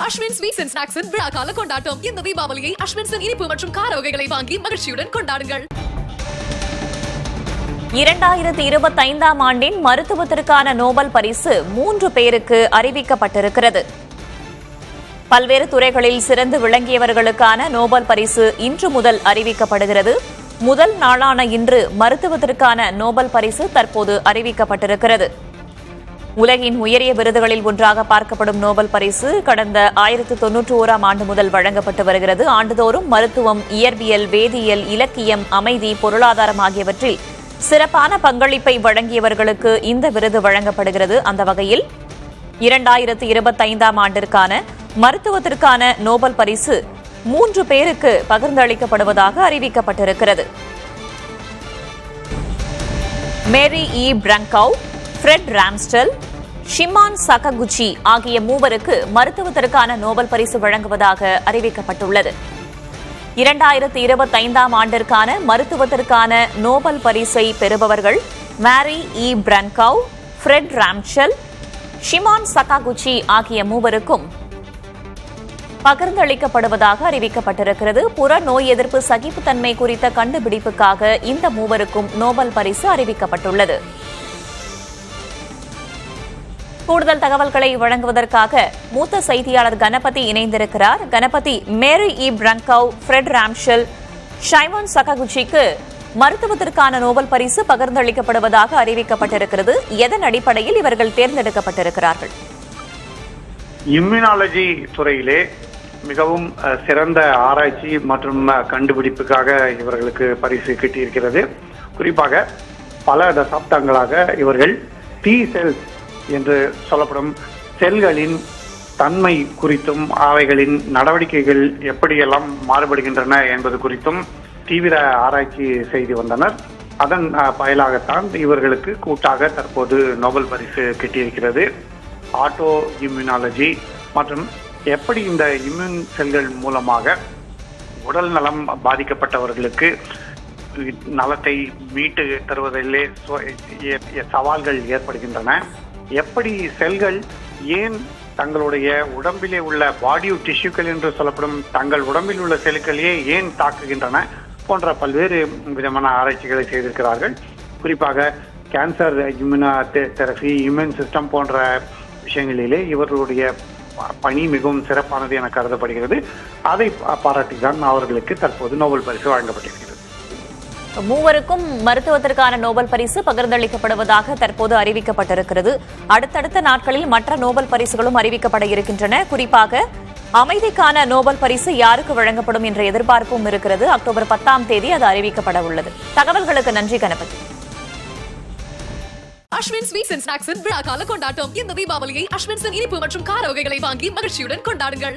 Ashwin sweets and ஸ்நாக்ஸின் விழாக்கால கொண்டாட்டம். இந்த தீபாவளியை அஸ்வின்ஸின் இனிப்பு மற்றும் கார வகைகளை வாங்கி மகிழ்ச்சியுடன் கொண்டாடுங்கள். 2025ஆம் ஆண்டின் மருத்துவத்திற்கான நோபல் பரிசு 3 பேருக்கு அறிவிக்கப்பட்டிருக்கிறது. பல்வேறு துறைகளில் சிறந்து விளங்கியவர்களுக்கான நோபல் பரிசு இன்று முதல் அறிவிக்கப்படுகிறது. முதல் நாளான இன்று மருத்துவத்திற்கான நோபல் பரிசு தற்போது அறிவிக்கப்பட்டிருக்கிறது. உலகின் உயரிய விருதுகளில் ஒன்றாக பார்க்கப்படும் நோபல் பரிசு கடந்த 1991ஆம் ஆண்டு முதல் வழங்கப்பட்டு வருகிறது. ஆண்டுதோறும் மருத்துவம், இயற்பியல், வேதியியல், இலக்கியம், அமைதி, பொருளாதாரம் ஆகியவற்றில் சிறப்பான பங்களிப்பை வழங்கியவர்களுக்கு இந்த விருது வழங்கப்படுகிறது. அந்த வகையில் 2025ஆம் ஆண்டிற்கான மருத்துவத்திற்கான நோபல் பரிசு 3 பேருக்கு பகிர்ந்தளிக்கப்படுவதாக அறிவிக்கப்பட்டிருக்கிறது. மேரி இ பிரங்கவ், ஃப்ரெட் ராம்ஸ்டெல், ஷிமான் சககுச்சி ஆகிய 3 மருத்துவத்திற்கான நோபல் பரிசு வழங்குவதாக அறிவிக்கப்பட்டுள்ளது. 2025ஆம் ஆண்டிற்கான மருத்துவத்திற்கான நோபல் பரிசை பெறுபவர்கள் மேரி இ பிரங்கவ், ஃப்ரெட் ராம்ஸ்டெல், ஷிமான் சகாகுச்சி ஆகிய 3 பகிர்ந்தளிக்கப்படுவதாக அறிவிக்கப்பட்டிருக்கிறது. புற நோய் எதிர்ப்பு சகிப்புத்தன்மை குறித்த கண்டுபிடிப்புக்காக இந்த 3 நோபல் பரிசு அறிவிக்கப்பட்டுள்ளது. கூடுதல் தகவல்களை வழங்குவதற்காக மூத்த செய்தியாளர் கணபதி இணைந்திருக்கிறார். கணபதி, மேரி இ பிரங்கவ், ஃப்ரெட் ராம்ஸ்டெல், ஷைமான் சகாகுச்சிக்கு மருத்துவத்திற்கான நோபல் பரிசு பகிர்ந்தளிக்கப்படுவதாக அறிவிக்கப்பட்டிருக்கிறது. எதன் அடிப்படையில் இவர்கள் தேர்ந்தெடுக்கப்பட்டிருக்கிறார்கள்? இம்யூனாலஜி துறையிலே மிகவும் சிறந்த ஆராய்ச்சி மற்றும் கண்டுபிடிப்புக்காக இவர்களுக்கு பரிசு கிட்டியிருக்கிறது. குறிப்பாக பல தசாப்தங்களாக இவர்கள் டி செல்ஸ் என்று சொல்லப்படும் செல்களின் தன்மை குறித்தும் அவைகளின் நடவடிக்கைகள் எப்படியெல்லாம் மாறுபடுகின்றன என்பது குறித்தும் தீவிர ஆராய்ச்சி செய்து வந்தனர். அதன் பயலாகத்தான் இவர்களுக்கு கூட்டாக தற்போது நோபல் பரிசு கிட்டியிருக்கிறது. ஆட்டோ இம்யூனாலஜி மற்றும் எப்படி இந்த இம்யூன் செல்கள் மூலமாக உடல் நலம் பாதிக்கப்பட்டவர்களுக்கு நலத்தை மீட்டு தருவதிலே சவால்கள் ஏற்படுகின்றன, எப்படி செல்கள் ஏன் தங்களுடைய உடம்பிலே உள்ள பாடி டிஷ்யூக்கள் என்று சொல்லப்படும் தங்கள் உடம்பில் உள்ள செல்களையே ஏன் தாக்குகின்றன போன்ற பல்வேறு விதமான ஆராய்ச்சிகளை செய்திருக்கிறார்கள். குறிப்பாக கேன்சர் இம்யூனோதெரபி, இம்யூன் சிஸ்டம் போன்ற விஷயங்களிலே இவர்களுடைய பணி மிகவும் சிறப்பானது என கருதப்படுகிறது. அதை பாராட்டிதான் அவர்களுக்கு தற்போது நோபல் பரிசு வழங்கப்பட்டிருக்கிறது. 3 மருத்துவத்திற்கான நோபல் பரிசு பகிர்ந்தளிக்கப்படுவதாக தற்போது அறிவிக்கப்பட்டிருக்கிறது. அடுத்தடுத்த நாட்களில் மற்ற நோபல் பரிசுகளும் அறிவிக்கப்பட இருக்கின்றன. குறிப்பாக அமைதிக்கான நோபல் பரிசு யாருக்கு வழங்கப்படும் என்ற எதிர்பார்ப்பும் இருக்கிறது. அக்டோபர் 10ஆம் தேதி அது அறிவிக்கப்பட உள்ளது. தகவல்களுக்கு நன்றி கணபதி. அஸ்வின் ஸ்வீட்ஸ் அண்ட் ஸ்நாக்ஸின் விழாக்கால கொண்டாட்டம். இந்த தீபாவளியை அஸ்வின்ஸின் இனிப்பு மற்றும் கார வகைகளை வாங்கி மகிழ்ச்சியுடன் கொண்டாடுங்கள்.